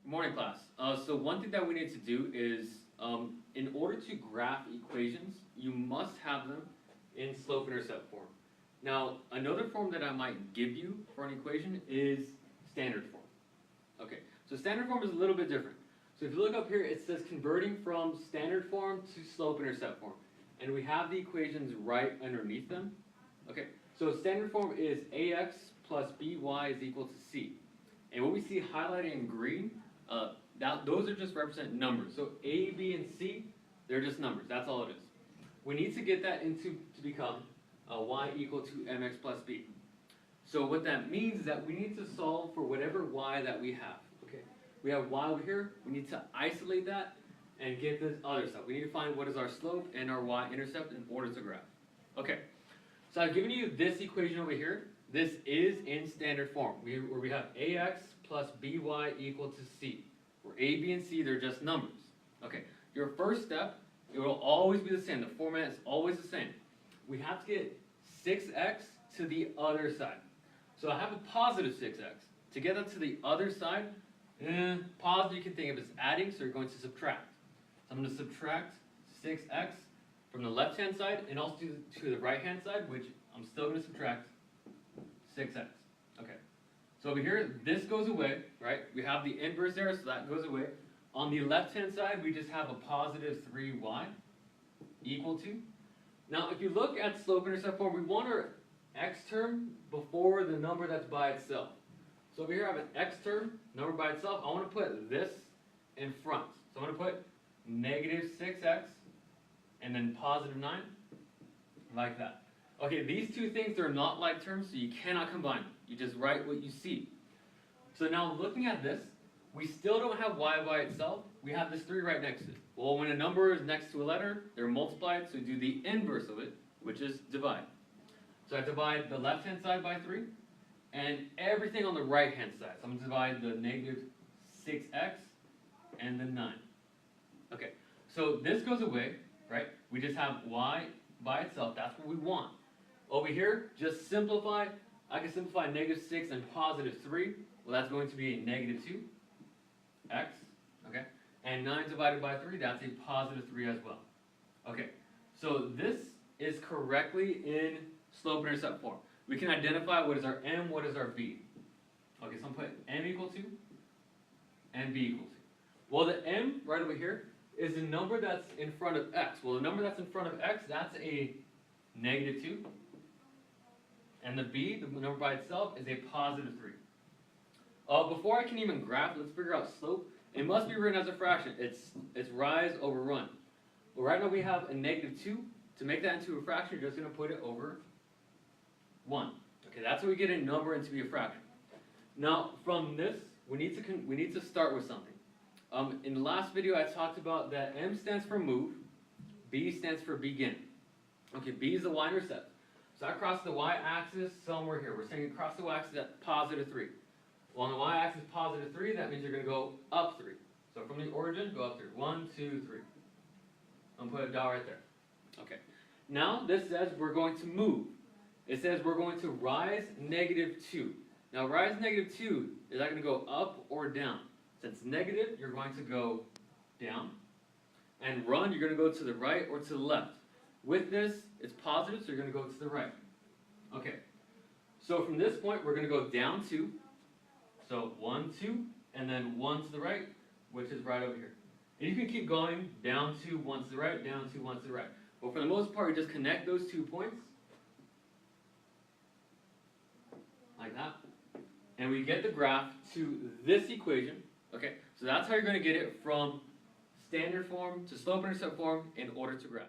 Good morning, class. So one thing that we need to do is, in order to graph equations, you must have them in slope-intercept form. Now, another form that I might give you for an equation is standard form. Okay, so standard form is a little bit different. So if you look up here, it says converting from standard form to slope-intercept form. And we have the equations right underneath them. Okay, so standard form is ax plus by is equal to c. And what we see highlighted in green, those are just represent numbers. So a, b, and c, they're just numbers. That's all it is. We need to get that to become y equal to mx plus b. So what that means is that we need to solve for whatever y that we have. Okay, we have y over here. We need to isolate that and get this other stuff. We need to find what is our slope and our y-intercept in order to graph. Okay, so I've given you this equation over here. This is in standard form, where we have ax plus by equal to c. Where a, b, and c, they're just numbers. Okay, your first step, it will always be the same. The format is always the same. We have to get 6x to the other side. So I have a positive 6x. To get that to the other side, positive you can think of as adding, so you're going to subtract. So I'm going to subtract 6x from the left-hand side and also to the right-hand side, which I'm still going to subtract 6x. Okay. So over here, this goes away, right? We have the inverse there, so that goes away. On the left-hand side, we just have a positive 3y equal to. Now, if you look at slope-intercept form, we want our x term before the number that's by itself. So over here, I have an x term, number by itself. I want to put this in front. So I'm going to put negative 6x and then positive 9, like that. Okay, these two things are not like terms, so you cannot combine them. You just write what you see. So now looking at this, we still don't have y by itself. We have this 3 right next to it. Well, when a number is next to a letter, they're multiplied, so we do the inverse of it, which is divide. So I divide the left-hand side by 3, and everything on the right-hand side. So I'm going to divide the negative 6x and then 9. Okay, so this goes away, right? We just have y by itself. That's what we want. Over here, just simplify. I can simplify negative 6 and positive 3. Well, that's going to be a negative 2x. Okay? And 9 divided by 3, that's a positive 3 as well. Okay, so this is correctly in slope-intercept form. We can identify what is our m, what is our b. Okay, so I'm going to put m equal to and b equal to. Well, the m right over here is the number that's in front of x. Well, the number that's in front of x, that's a negative 2. And the b, the number by itself, is a positive 3. Before I can even graph, let's figure out slope. It must be written as a fraction. It's rise over run. Well, right now we have a negative 2. To make that into a fraction, you're just going to put it over 1. Okay, that's how we get a number into be a fraction. Now, from this, we need to start with something. In the last video, I talked about that m stands for move, b stands for begin. Okay, b is the y-intercept. So I cross the y-axis somewhere here. We're saying across the y-axis at positive 3. Well, on the y-axis positive 3, that means you're going to go up 3. So from the origin, go up 3. 1, 2, 3. I'm going to put a dot right there. Okay. Now this says we're going to move. It says we're going to rise negative 2. Now rise negative 2, is that going to go up or down? Since negative, you're going to go down. And run, you're going to go to the right or to the left. With this, it's positive, so you're going to go to the right. Okay. So from this point, we're going to go down 2. So 1, 2, and then 1 to the right, which is right over here. And you can keep going down 2, 1 to the right, down 2, 1 to the right. But for the most part, you just connect those 2 points. Like that. And we get the graph to this equation. Okay, so that's how you're going to get it from standard form to slope-intercept form in order to graph.